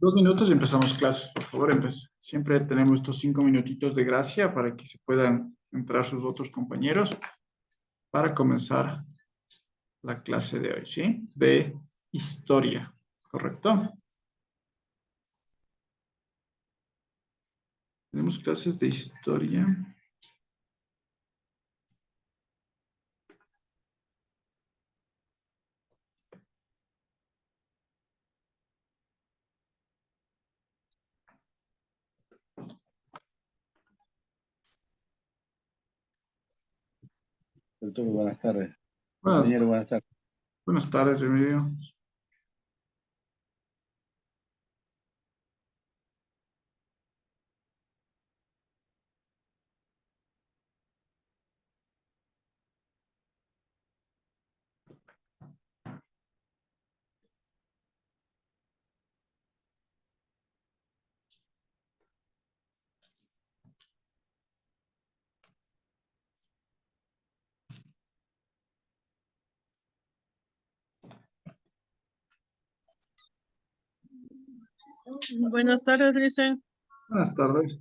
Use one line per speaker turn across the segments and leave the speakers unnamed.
2 minutos y empezamos clases, por favor. Siempre tenemos estos 5 minutitos de gracia para que se puedan entrar sus otros compañeros para comenzar la clase de hoy, ¿sí? De historia, ¿correcto? Tenemos clases de historia.
Doctor, buenas tardes.
Buenas,
Compañero, buenas tardes.
buenas tardes, Remigio.
Buenas tardes, Lisen.
Buenas tardes.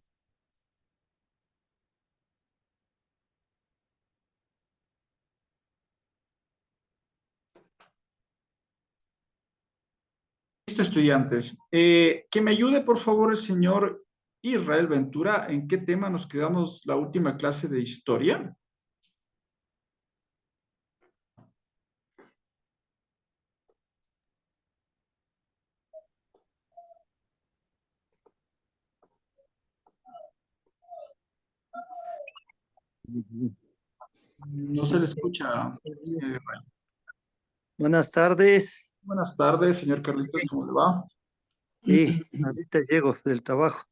Listo, estudiantes. Que me ayude, por favor, el señor Israel Ventura. ¿En qué tema nos quedamos la última clase de historia? No se le escucha, señor Israel.
Buenas tardes.
Buenas tardes, señor Carlitos, ¿cómo le va?
Sí, ahorita llego del trabajo.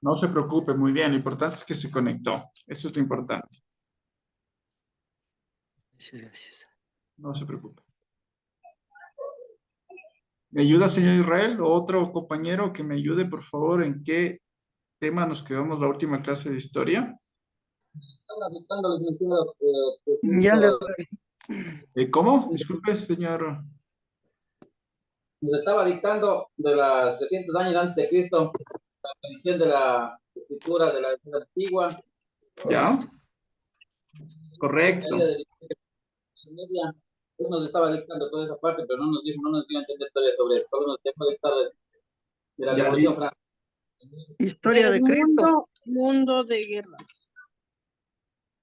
No se preocupe, muy bien. Lo importante es que se conectó. Eso es lo importante.
Gracias.
No se preocupe. ¿Me ayuda, señor Israel? ¿O otro compañero que me ayude, por favor, en qué tema nos quedamos la última clase de historia?
Ya le...
¿Cómo? Disculpe, señor.
Nos estaba dictando de los 300 años antes de Cristo, la aparición de la escritura de la Edad antigua,
¿Ya?
la
Correcto.
caída de la media. Eso nos estaba dictando toda esa parte, pero no nos dijo, no nos dio a entender todavía sobre eso. Solo nos dejó dictado de la
Ya
Revolución
listo.
Francesa.
Historia de Cristo.
Mundo de guerras.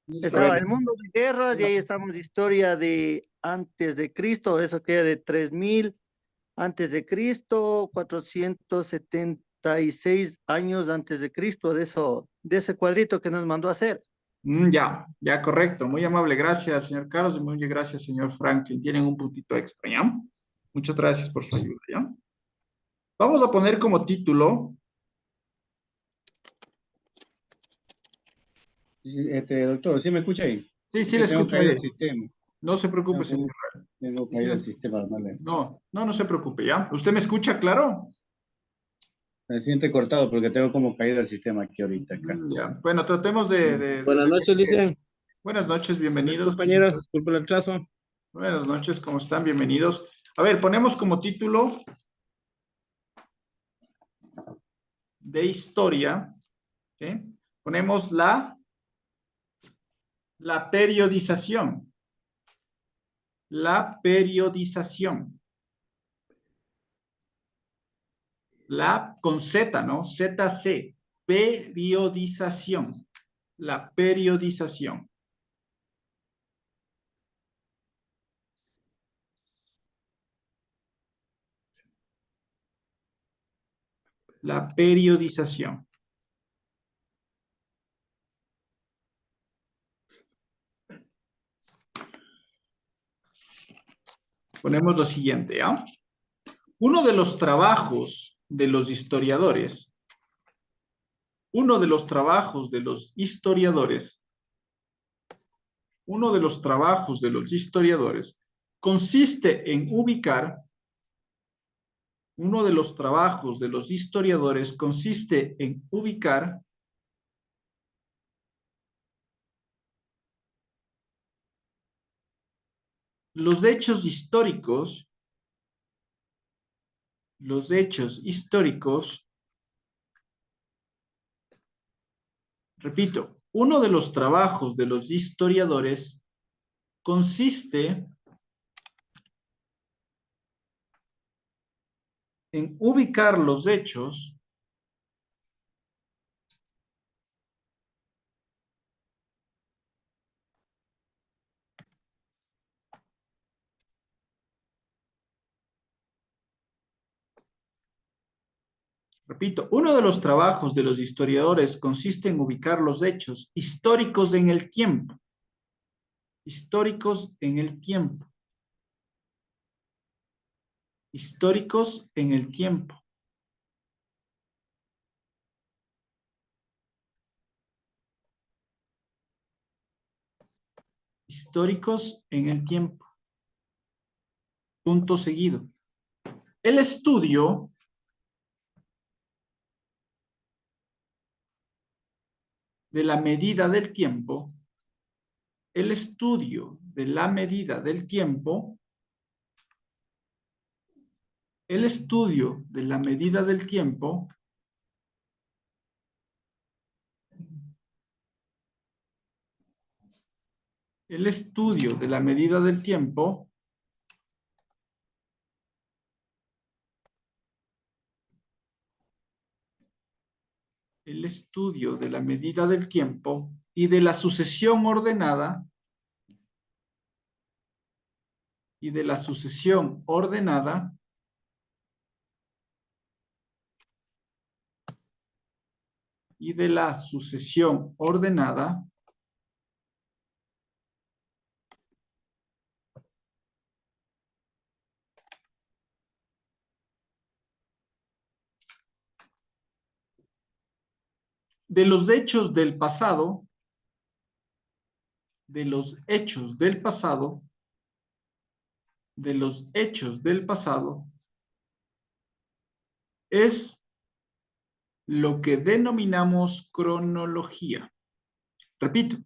A ver,
Estaba el mundo de guerras y ahí estamos historia de antes de Cristo, eso queda de 3000 antes de Cristo, 476 años antes de Cristo, de ese cuadrito que nos mandó a hacer.
ya, correcto. Muy amable. Gracias, señor Carlos, y muy gracias, señor Franklin. Tienen un puntito extra, ¿ya? Muchas gracias por su ayuda, ¿ya? Vamos a poner como título.
Doctor, ¿sí me escucha ahí?
Sí,
Es
sí,
que
le
tengo
escucho
caído
bien.
el sistema.
No se preocupe, señor.
Tengo
Sí,
caído el sistema, ¿vale?
no se preocupe, ¿ya? ¿Usted me escucha, claro?
Me siento cortado porque tengo como caído el sistema aquí ahorita acá.
Ya. Bueno, tratemos
Buenas noches, Lice.
Buenas noches, bienvenidos.
Compañeros, disculpe el atraso.
Buenas noches, ¿cómo están? Bienvenidos. A ver, ponemos como título de historia, ¿sí? Ponemos la periodización. La periodización. Con Z, ¿no? ZC. Periodización. La periodización. La periodización. Ponemos lo siguiente, ¿ah? Uno de los trabajos de los historiadores, uno de los trabajos de los historiadores, uno de los trabajos de los historiadores consiste en ubicar, uno de los trabajos de los historiadores consiste en ubicar los hechos históricos los hechos históricos, repito, uno de los trabajos de los historiadores consiste en ubicar los hechos Repito, uno de los trabajos de los historiadores consiste en ubicar los hechos históricos en el tiempo. Históricos en el tiempo. Históricos en el tiempo. Históricos en el tiempo. Punto seguido. El estudio de la medida del tiempo, el estudio de la medida del tiempo, el estudio de la medida del tiempo el estudio de la medida del tiempo el estudio de la medida del tiempo y de la sucesión ordenada y de la sucesión ordenada y de la sucesión ordenada de los hechos del pasado, de los hechos del pasado, de los hechos del pasado, es lo que denominamos cronología. Repito,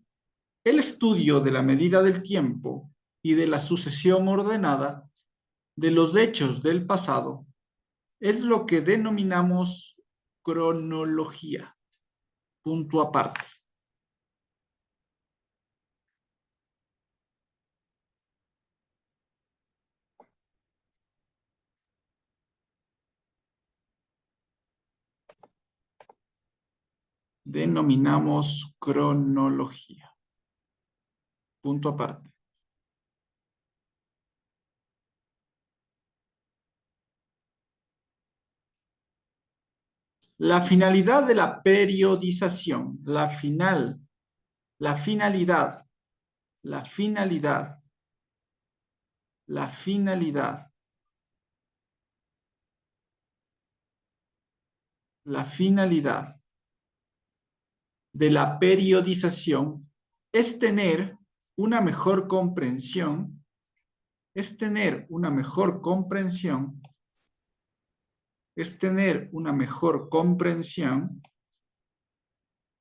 el estudio de la medida del tiempo y de la sucesión ordenada de los hechos del pasado es lo que denominamos cronología. Punto aparte. Denominamos cronología. Punto aparte. La finalidad de la periodización, la finalidad, la finalidad, la finalidad de la periodización es tener una mejor comprensión, es tener una mejor comprensión, es tener una mejor comprensión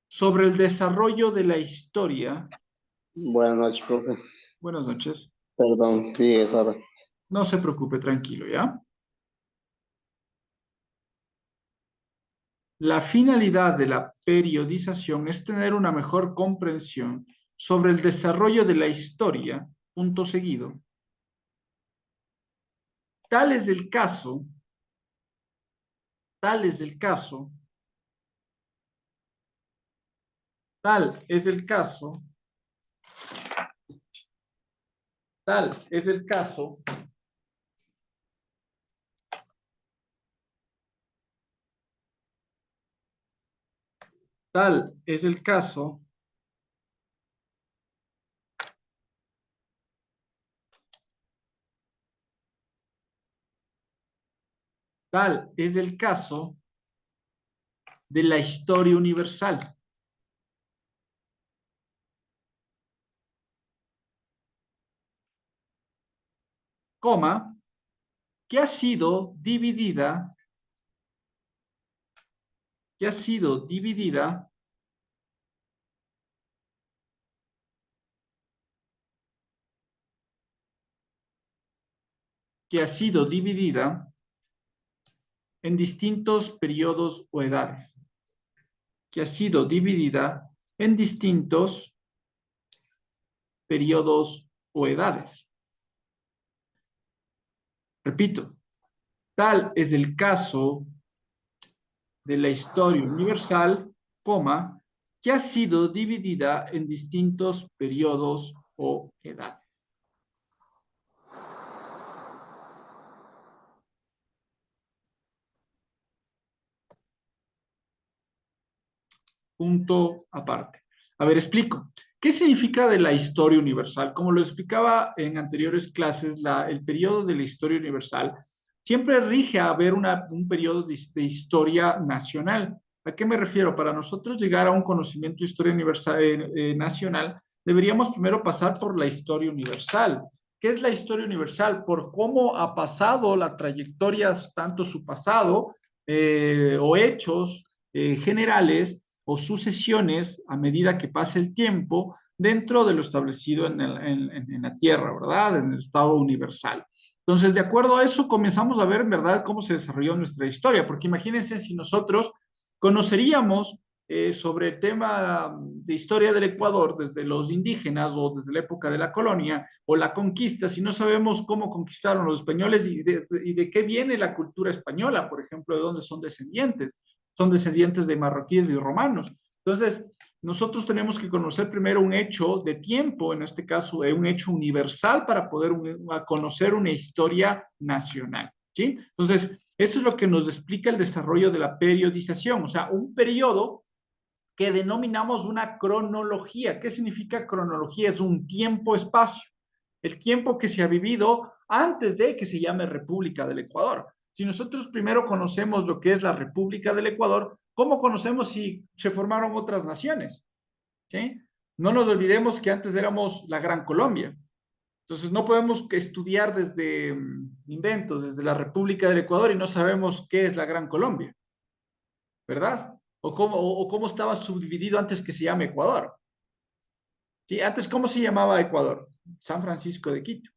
sobre el desarrollo de la historia.
Buenas noches, profe.
Buenas noches.
Perdón, sí, es ahora.
No se preocupe, tranquilo, ¿ya? La finalidad de la periodización es tener una mejor comprensión sobre el desarrollo de la historia, punto seguido. Tal es el caso, tal es el caso, tal es el caso, tal es el caso tal es el caso tal es el caso de la historia universal. Coma, que ha sido dividida, que ha sido dividida que ha sido dividida en distintos periodos o edades, que ha sido dividida en distintos periodos o edades. Repito, tal es el caso de la historia universal, coma, que ha sido dividida en distintos periodos o edades. Punto aparte. A ver, explico. ¿Qué significa de la historia universal? Como lo explicaba en anteriores clases, el periodo de la historia universal siempre rige a haber un periodo de historia nacional. ¿A qué me refiero? Para nosotros llegar a un conocimiento de historia universal, nacional, deberíamos primero pasar por la historia universal. ¿Qué es la historia universal? Por cómo ha pasado la trayectoria, tanto su pasado o hechos generales o sucesiones a medida que pasa el tiempo dentro de lo establecido en la Tierra, ¿verdad? En el estado universal. Entonces, de acuerdo a eso, comenzamos a ver en verdad cómo se desarrolló nuestra historia, porque imagínense si nosotros conoceríamos sobre el tema de historia del Ecuador desde los indígenas o desde la época de la colonia o la conquista, si no sabemos cómo conquistaron los españoles y de qué viene la cultura española, por ejemplo, de dónde son descendientes de marroquíes y romanos. Entonces, nosotros tenemos que conocer primero un hecho de tiempo, en este caso, un hecho universal para poder conocer una historia nacional, ¿sí? Entonces, esto es lo que nos explica el desarrollo de la periodización, o sea, un periodo que denominamos una cronología. ¿Qué significa cronología? Es un tiempo-espacio, el tiempo que se ha vivido antes de que se llame República del Ecuador. Si nosotros primero conocemos lo que es la República del Ecuador, ¿cómo conocemos si se formaron otras naciones? ¿Sí? No nos olvidemos que antes éramos la Gran Colombia. Entonces no podemos estudiar desde desde la República del Ecuador y no sabemos qué es la Gran Colombia, ¿verdad? O cómo estaba subdividido antes que se llame Ecuador. ¿Sí? Antes, ¿cómo se llamaba Ecuador? San Francisco de Quito,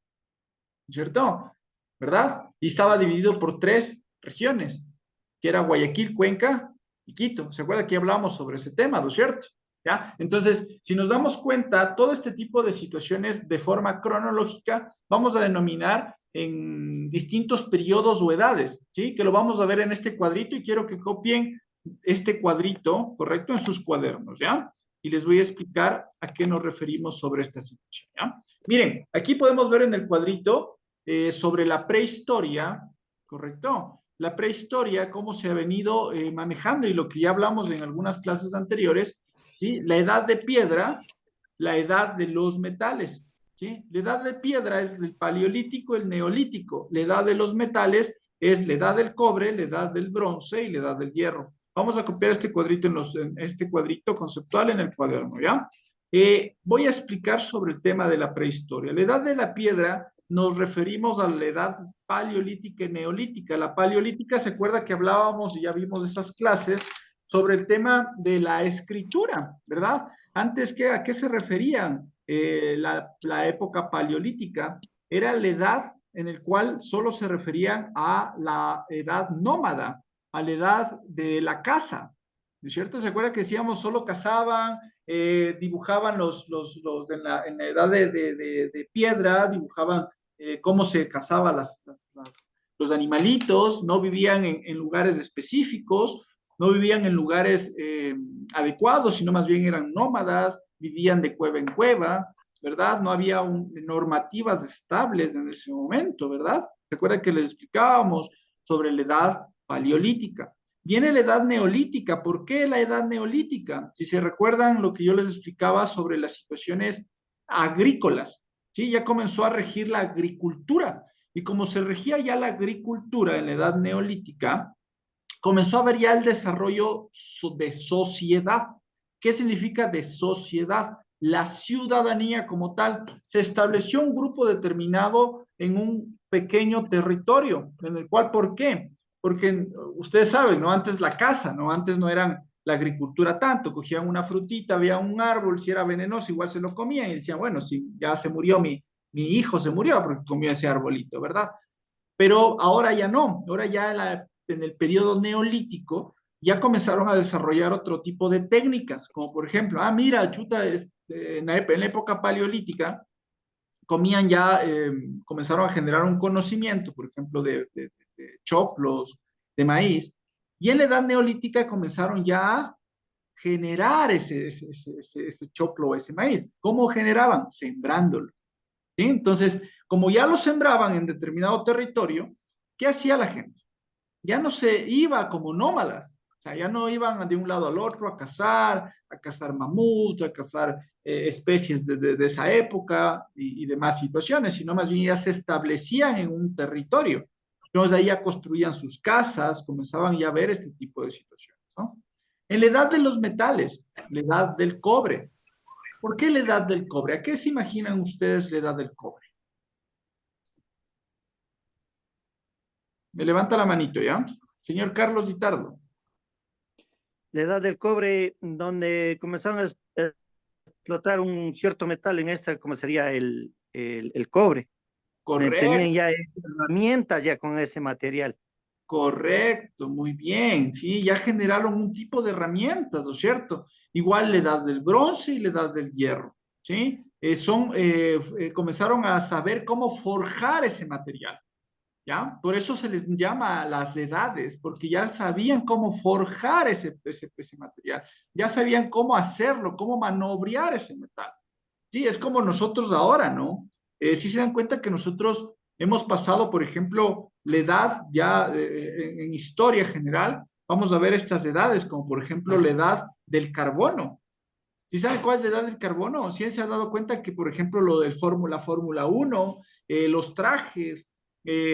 ¿cierto? ¿Verdad? Y estaba dividido por 3 regiones, que era Guayaquil, Cuenca y Quito. ¿Se acuerda que hablamos sobre ese tema, ¿no es cierto? ¿Ya? Entonces, si nos damos cuenta, todo este tipo de situaciones de forma cronológica vamos a denominar en distintos periodos o edades, ¿sí? Que lo vamos a ver en este cuadrito y quiero que copien este cuadrito, ¿correcto? En sus cuadernos, ¿ya? Y les voy a explicar a qué nos referimos sobre esta situación, ¿ya? Miren, aquí podemos ver en el cuadrito sobre la prehistoria, ¿correcto? La prehistoria, cómo se ha venido manejando y lo que ya hablamos en algunas clases anteriores, ¿sí? La edad de piedra, la edad de los metales, ¿sí? La edad de piedra es el paleolítico, el neolítico. La edad de los metales es la edad del cobre, la edad del bronce y la edad del hierro. Vamos a copiar este cuadrito en este cuadrito conceptual en el cuaderno, ¿ya? Voy a explicar sobre el tema de la prehistoria. La edad de la piedra nos referimos a la edad paleolítica y neolítica. La paleolítica, se acuerda que hablábamos y ya vimos esas clases sobre el tema de la escritura, ¿verdad? Antes, ¿a qué se referían? La época paleolítica era la edad en la cual solo se referían a la edad nómada, a la edad de la caza, ¿no es cierto? ¿Se acuerda que decíamos solo cazaban, dibujaban en la edad de piedra, dibujaban cómo se cazaban los animalitos, no vivían en lugares específicos, no vivían en lugares adecuados, sino más bien eran nómadas, vivían de cueva en cueva, ¿verdad? No había normativas estables en ese momento, ¿verdad? ¿Se acuerdan que les explicábamos sobre la edad paleolítica? Viene la edad neolítica. ¿Por qué la edad neolítica? Si se recuerdan lo que yo les explicaba sobre las situaciones agrícolas, ¿sí? Ya comenzó a regir la agricultura. Y como se regía ya la agricultura en la edad neolítica, comenzó a haber ya el desarrollo de sociedad. ¿Qué significa de sociedad? La ciudadanía como tal. Se estableció un grupo determinado en un pequeño territorio, en el cual, ¿por qué? Porque ustedes saben, ¿no? Antes la caza, ¿no? Antes no eran la agricultura tanto, cogían una frutita, había un árbol, si era venenoso, igual se lo comían y decían, bueno, si ya se murió mi hijo, se murió porque comió ese arbolito, ¿verdad? Pero ahora ya no, ahora ya en el periodo neolítico, ya comenzaron a desarrollar otro tipo de técnicas, como por ejemplo, mira, chuta, en la época paleolítica, comían ya, comenzaron a generar un conocimiento, por ejemplo, de choclos, de maíz, y en la edad neolítica comenzaron ya a generar ese choclo, ese maíz. ¿Cómo generaban? Sembrándolo. ¿Sí? Entonces, como ya lo sembraban en determinado territorio, ¿qué hacía la gente? Ya no se iba como nómadas, o sea, ya no iban de un lado al otro a cazar mamuts, a cazar especies de esa época y demás situaciones, sino más bien ya se establecían en un territorio. Entonces ahí ya construían sus casas, comenzaban ya a ver este tipo de situaciones, ¿no? En la edad de los metales, la edad del cobre. ¿Por qué la edad del cobre? ¿A qué se imaginan ustedes la edad del cobre? Me levanta la manito, ¿ya? Señor Carlos Ditardo.
La edad del cobre, donde comenzaron a explotar un cierto metal en esta, como sería el cobre. Tenían
Correcto,
ya herramientas ya con ese material.
correcto, muy bien, sí, ya generaron un tipo de herramientas, ¿no es cierto? Igual la edad del bronce y la edad del hierro, ¿sí? Comenzaron a saber cómo forjar ese material, ¿ya? Por eso se les llama las edades, porque ya sabían cómo forjar ese material, ya sabían cómo hacerlo, cómo manobrear ese metal. Sí, es como nosotros ahora, ¿no? Sí se dan cuenta que nosotros hemos pasado, por ejemplo, la edad ya en historia general, vamos a ver estas edades, como por ejemplo la edad del carbono. ¿Sí saben cuál es la edad del carbono? ¿Sí se han dado cuenta que, por ejemplo, lo del Fórmula 1, los trajes,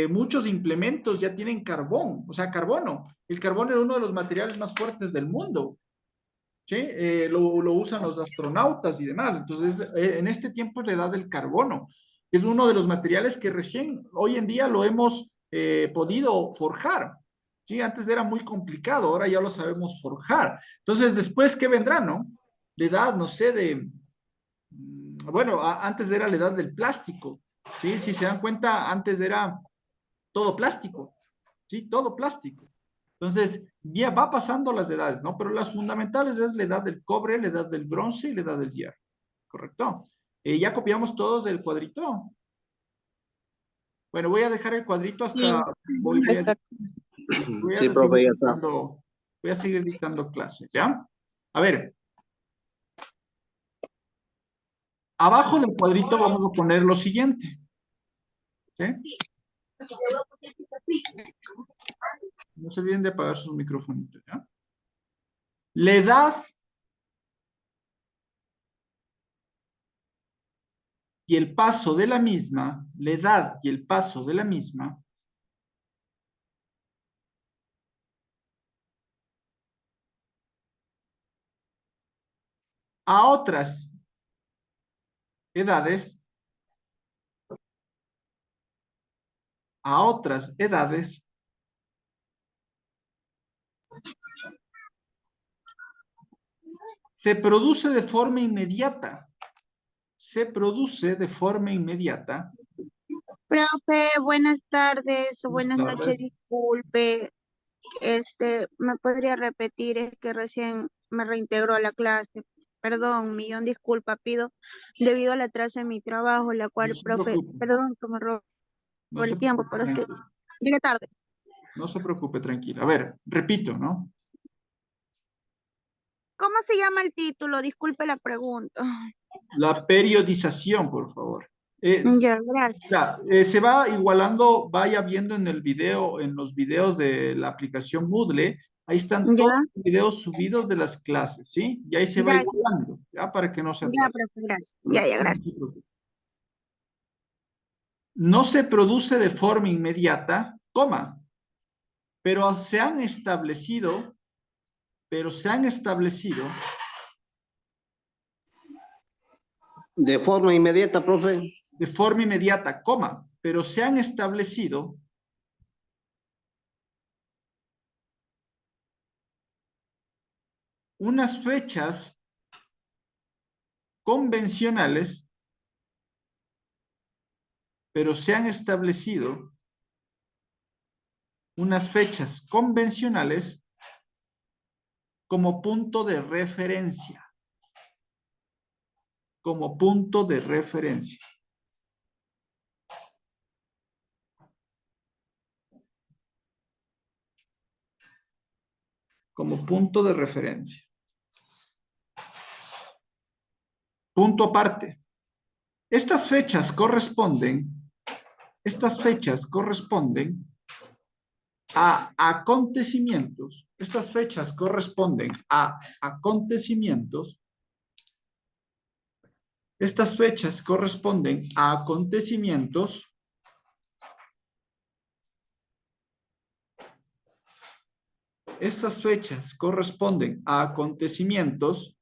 muchos implementos ya tienen carbón, o sea, carbono. El carbono es uno de los materiales más fuertes del mundo. ¿Sí? Lo usan los astronautas y demás. Entonces, en este tiempo es la edad del carbono, que es uno de los materiales que recién hoy en día lo hemos podido forjar. ¿Sí? Antes era muy complicado, ahora ya lo sabemos forjar. Entonces, después, ¿qué vendrá, no? La edad, no sé, bueno, antes era la edad del plástico. ¿Sí? Si se dan cuenta, antes era todo plástico. ¿Sí? Todo plástico. Entonces, ya va pasando las edades, ¿no? Pero las fundamentales es la edad del cobre, la edad del bronce y la edad del hierro, ¿correcto? Ya copiamos todos del cuadrito. Bueno, voy a dejar el cuadrito hasta,
Sí, exacto.
voy
Sí,
a seguir
profe, ya está.
dictando, voy a seguir dictando clases, ¿ya? A ver, abajo del cuadrito vamos a poner lo siguiente, ¿sí? No se olviden de apagar sus micrófonos, ¿ya? La edad y el paso de la misma, la edad y el paso de la misma, a otras edades, se produce de forma inmediata. Se produce de forma inmediata.
Profe, buenas tardes o
Buenas
buenas noches,
tardes.
disculpe, ¿me podría repetir? Es que recién me reintegro a la clase. Perdón, millón disculpa, pido debido al atraso en mi trabajo, la
No
cual,
se
profe,
preocupe.
perdón que me robo
No se
el tiempo,
preocupe,
pero es que
tranquilo.
llegué tarde.
No se preocupe, tranquilo. A ver, repito, ¿no?
¿Cómo se llama el título? Disculpe la pregunta.
La periodización, por favor.
Ya, gracias.
Se va igualando, vaya viendo en el video, en los videos de la aplicación Moodle, ahí están todos
Ya,
los videos subidos de las clases, ¿sí? Y ahí se va
gracias.
igualando, ¿ya? Para que no se
Ya,
atrase.
profe, gracias. Ya, ya,
No
gracias.
se preocupe. No se produce de forma inmediata, coma, pero se han establecido
De forma inmediata, profe.
de forma inmediata, coma, pero se han establecido unas fechas convencionales, pero se han establecido unas fechas convencionales como punto de referencia. Como punto de referencia. Como punto de referencia. Punto aparte. Estas fechas corresponden a acontecimientos. Estas fechas corresponden a acontecimientos. Estas fechas corresponden a acontecimientos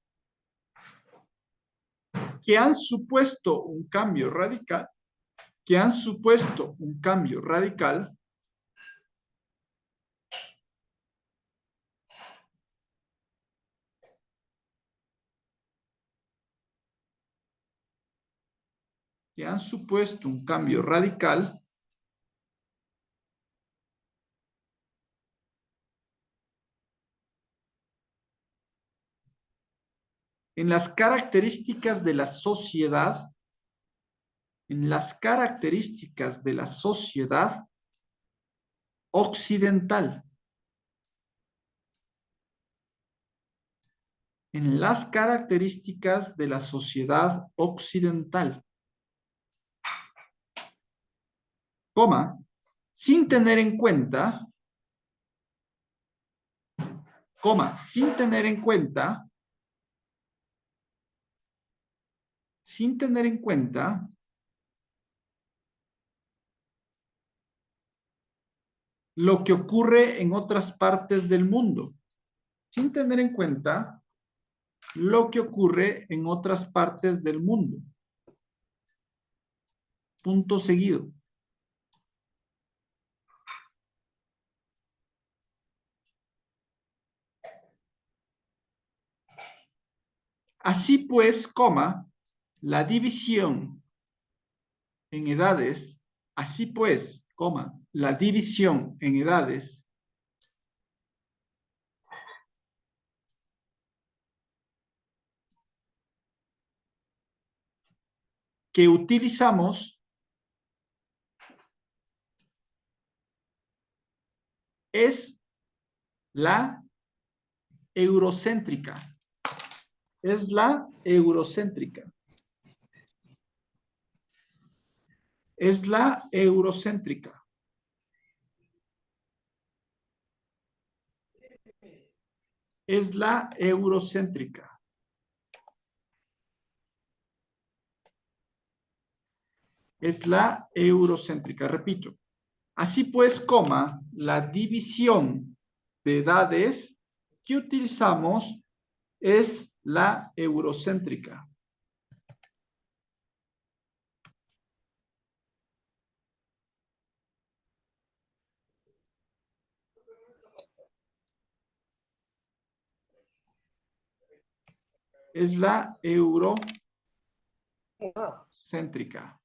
que han supuesto un cambio radical, en las características de la sociedad, occidental. En las características de la sociedad occidental. Coma, sin tener en cuenta, lo que ocurre en otras partes del mundo. Sin tener en cuenta lo que ocurre en otras partes del mundo. Punto seguido. Así pues, coma, la división en edades, así pues, coma, la división en edades que utilizamos es la eurocéntrica. Es la eurocéntrica. Es la eurocéntrica. Es la eurocéntrica. Es la eurocéntrica. Repito. Así pues, coma, la división de edades que utilizamos es la eurocéntrica. Es la eurocéntrica.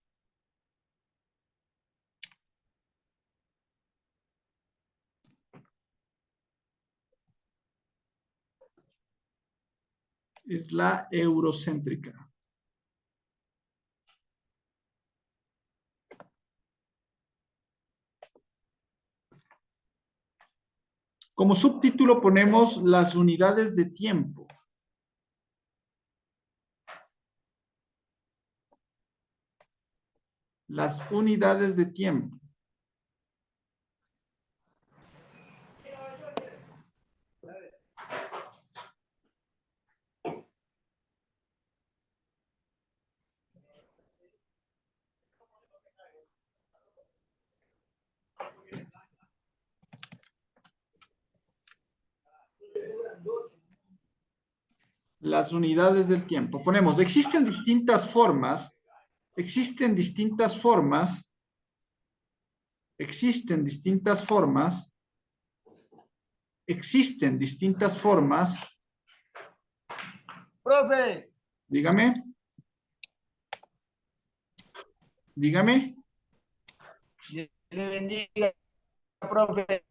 Es la eurocéntrica. Como subtítulo ponemos las unidades de tiempo. Las unidades de tiempo. Las unidades del tiempo. Ponemos, existen distintas formas
Profe.
Dígame.
Dios le bendiga.
profe.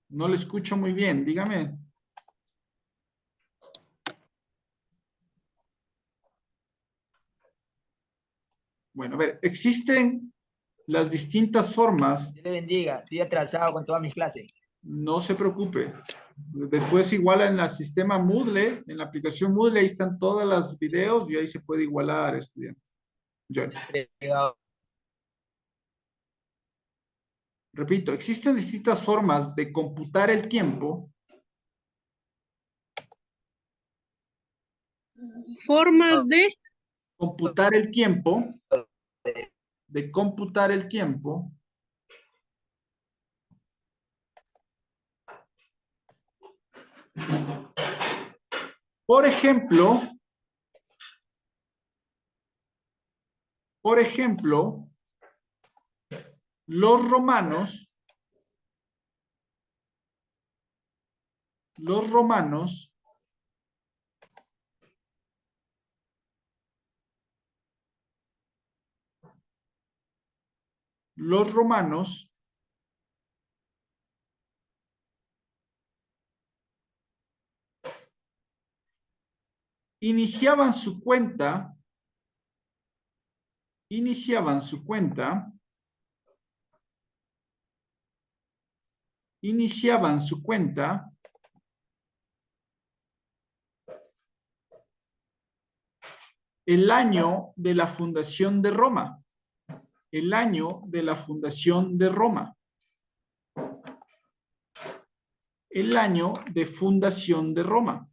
No le escucho muy bien, dígame. Bueno, a ver, existen las distintas formas.
Dios le bendiga. Estoy atrasado con todas mis clases.
No se preocupe. Después iguala en el sistema Moodle, en la aplicación Moodle, ahí están todos los videos y ahí se puede igualar, estudiante. Johnny. Repito, existen distintas formas de computar el tiempo.
Formas de
Computar el tiempo. De computar el tiempo. Por ejemplo, los romanos iniciaban su cuenta el año de la fundación de Roma. El año de la fundación de Roma. El año de fundación de Roma.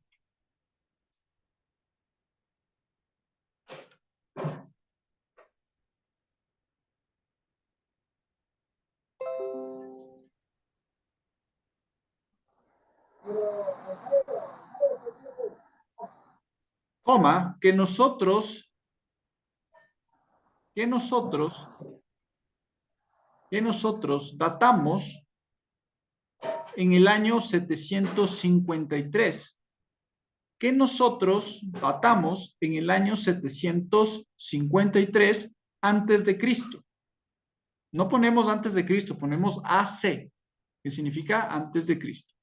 Coma, que nosotros datamos en el año 753. Que nosotros datamos en el año 753 antes de Cristo. No ponemos antes de Cristo, ponemos AC, que significa antes de Cristo.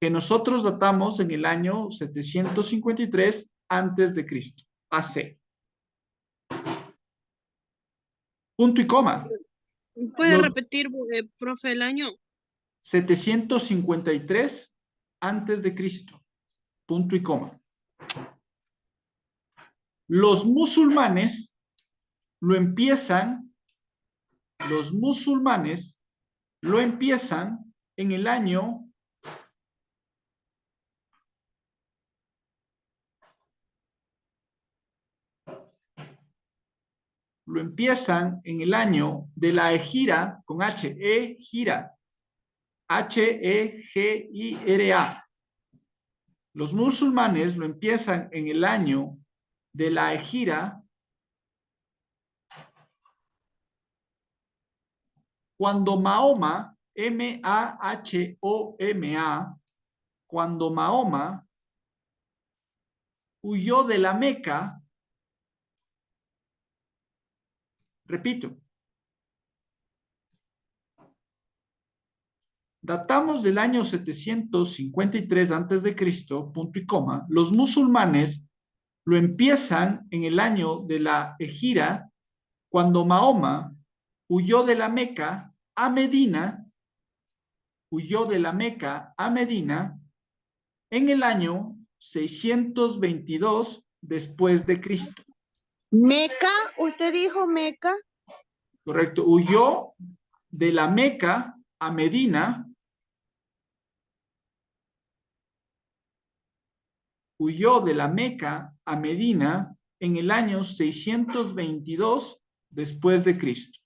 Que nosotros datamos en el año 753 antes de Cristo. AC. Punto y coma.
¿Puede repetir, profe, el año?
753 antes de Cristo. Punto y coma. Los musulmanes lo empiezan en el año 753 de la Hegira, con H, Hegira, H-E-G-I-R-A. Los musulmanes lo empiezan en el año de la Hegira, cuando Mahoma, M-A-H-O-M-A, cuando Mahoma huyó de la Meca. Repito, datamos del año 753 antes de Cristo, punto y coma. Los musulmanes lo empiezan en el año de la Hegira, cuando Mahoma huyó de la Meca a Medina, en el año 622 después de Cristo.
¿Meca? ¿Usted dijo Meca?
Correcto. Huyó de la Meca a Medina. Huyó de la Meca a Medina en el año 622 después de Cristo.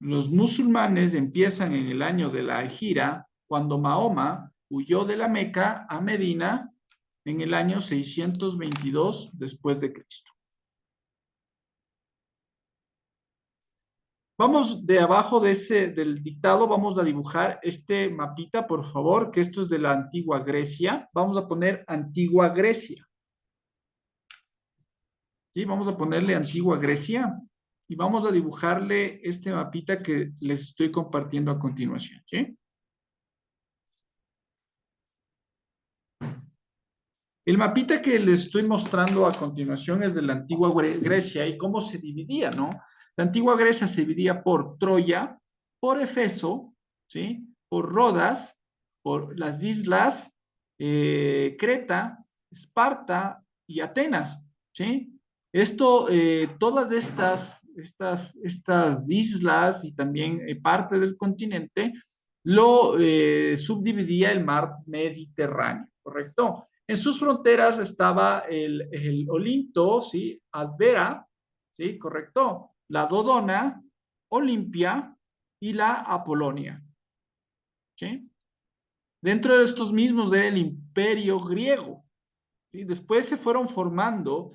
Los musulmanes empiezan en el año de la Hegira, cuando Mahoma huyó de la Meca a Medina en el año 622 después de Cristo. Vamos de abajo del dictado, vamos a dibujar este mapita, por favor, que esto es de la antigua Grecia. Vamos a poner antigua Grecia. ¿Sí? Vamos a ponerle antigua Grecia y vamos a dibujarle este mapita que les estoy compartiendo a continuación. ¿Sí? El mapita que les estoy mostrando a continuación es de la antigua Grecia y cómo se dividía, ¿no? La antigua Grecia se dividía por Troya, por Efeso, ¿sí? Por Rodas, por las islas, Creta, Esparta y Atenas, ¿sí? Esto, todas estas islas y también parte del continente lo subdividía el mar Mediterráneo, ¿correcto? En sus fronteras estaba el Olinto, ¿sí? Advera, ¿sí? Correcto. La Dodona, Olimpia y la Apolonia, ¿sí? Dentro de estos mismos era el Imperio griego, ¿sí? Después se fueron formando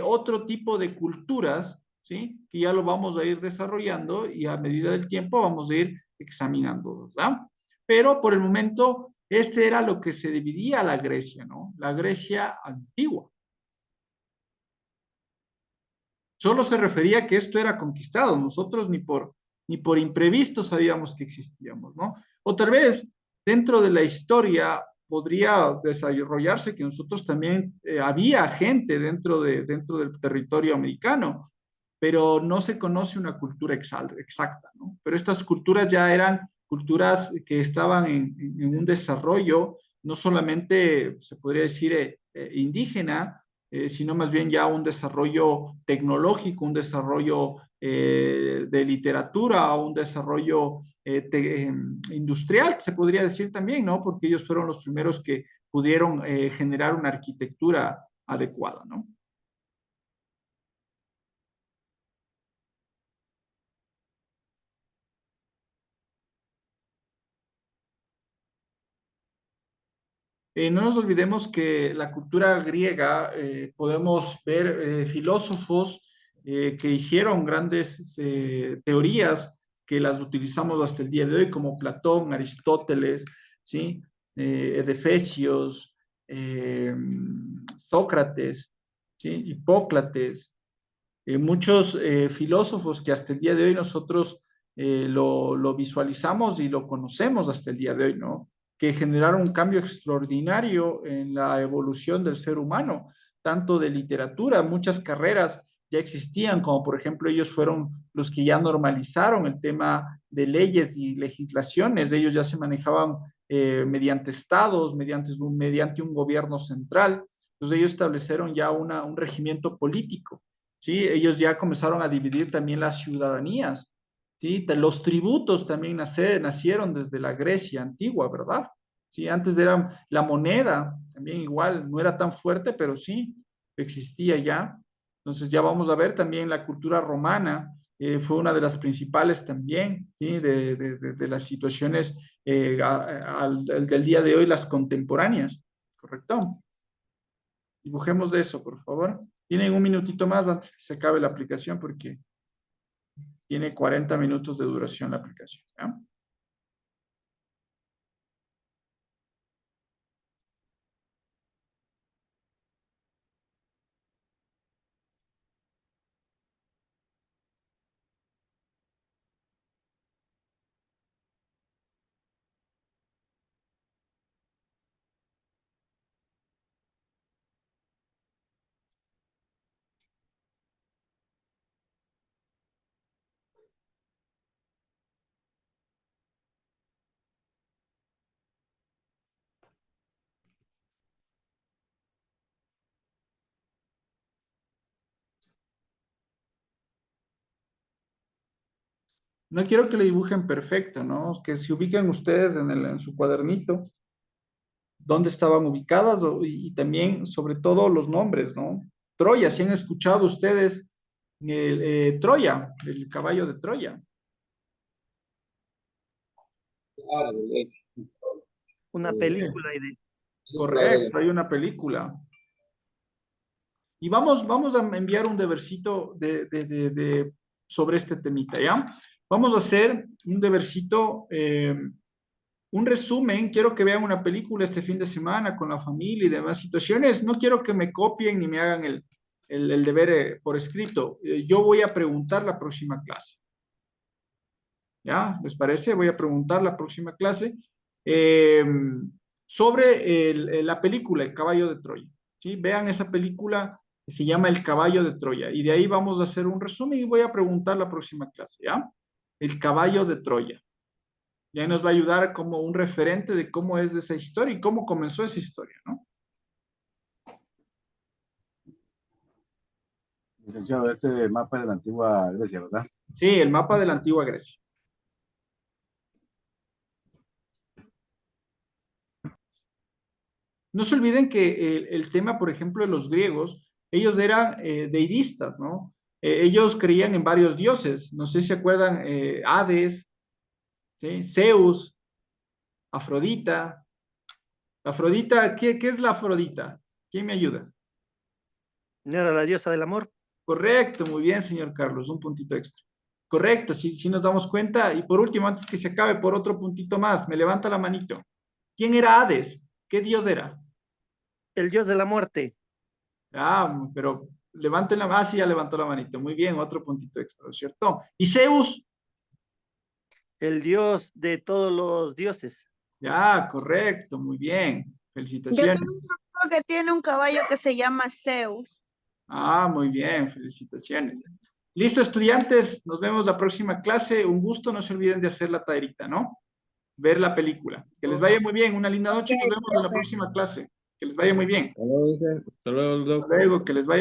otro tipo de culturas, ¿sí? Que ya lo vamos a ir desarrollando y a medida del tiempo vamos a ir examinando, ¿verdad? Pero por el momento, este era lo que se dividía a la Grecia, ¿no? La Grecia antigua. Solo se refería a que esto era conquistado, nosotros ni por imprevisto sabíamos que existíamos, ¿no? O tal vez dentro de la historia podría desarrollarse que nosotros también había gente dentro del territorio americano, pero no se conoce una cultura exacta, ¿no? Pero estas culturas ya eran culturas que estaban en un desarrollo, no solamente se podría decir indígena, sino más bien ya un desarrollo tecnológico, un desarrollo de literatura, un desarrollo industrial, se podría decir también, ¿no? Porque ellos fueron los primeros que pudieron generar una arquitectura adecuada, ¿no? No nos olvidemos que la cultura griega, podemos ver filósofos que hicieron grandes teorías que las utilizamos hasta el día de hoy, como Platón, Aristóteles, ¿sí? Edefesios, Sócrates, ¿sí? Hipócrates, muchos filósofos que hasta el día de hoy nosotros lo visualizamos y lo conocemos hasta el día de hoy, ¿no? Que generaron un cambio extraordinario en la evolución del ser humano, tanto de literatura, muchas carreras ya existían, como por ejemplo ellos fueron los que ya normalizaron el tema de leyes y legislaciones, ellos ya se manejaban mediante estados, mediante un gobierno central, entonces ellos establecieron ya un regimiento político, ¿sí? Ellos ya comenzaron a dividir también las ciudadanías, ¿sí? Los tributos también nacieron desde la Grecia antigua, ¿verdad? Sí, antes era la moneda, también igual, no era tan fuerte, pero sí, existía ya. Entonces ya vamos a ver también la cultura romana, fue una de las principales también, ¿sí? De las situaciones del día de hoy, las contemporáneas, ¿correcto? Dibujemos de eso, por favor. Tienen un minutito más antes que se acabe la aplicación porque tiene 40 minutos de duración la aplicación, ¿ya? No quiero que le dibujen perfecto, ¿no? Que se ubiquen ustedes en su cuadernito, dónde estaban ubicadas y también, sobre todo, los nombres, ¿no? Troya, si han escuchado ustedes Troya, el caballo de Troya.
Claro,
Una
eh,
película de
Correcto, hay una película. Y vamos a enviar un deversito sobre este temita, ¿ya? Vamos a hacer un debercito, un resumen. Quiero que vean una película este fin de semana con la familia y demás situaciones. No quiero que me copien ni me hagan el deber por escrito. Yo voy a preguntar la próxima clase. ¿Ya? ¿Les parece? Voy a preguntar la próxima clase sobre la película El Caballo de Troya. ¿Sí? Vean esa película que se llama El Caballo de Troya. Y de ahí vamos a hacer un resumen y voy a preguntar la próxima clase. ¿Ya? El Caballo de Troya. Y ahí nos va a ayudar como un referente de cómo es esa historia y cómo comenzó esa historia, ¿no?
Licenciado, este mapa es de la antigua Grecia, ¿verdad?
Sí, el mapa de la antigua Grecia. No se olviden que el tema, por ejemplo, de los griegos, ellos eran deidistas, ¿no? Ellos creían en varios dioses. No sé si se acuerdan, Hades, ¿sí? Zeus, Afrodita. Afrodita, ¿qué es la Afrodita? ¿Quién me ayuda?
¿No era la diosa del amor?
Correcto, muy bien, señor Carlos, un puntito extra. Correcto, sí nos damos cuenta. Y por último, antes que se acabe, por otro puntito más, me levanta la manito. ¿Quién era Hades? ¿Qué dios era?
El dios de la muerte.
Ah, pero levanten la mano, sí, ya levantó la manito. Muy bien, otro puntito extra, ¿cierto? ¿Y Zeus?
El dios de todos los dioses.
Ya, correcto, muy bien.
Yo
Felicitaciones.
tengo un amigo que tiene un caballo que se llama Zeus.
Ah, muy bien, felicitaciones. Listo, estudiantes, nos vemos la próxima clase. Un gusto, no se olviden de hacer la tareita, ¿no? Ver la película. Que les vaya muy bien, una linda noche y nos vemos en la próxima clase. Que les vaya muy bien.
Hasta luego,
Hasta luego, que les vaya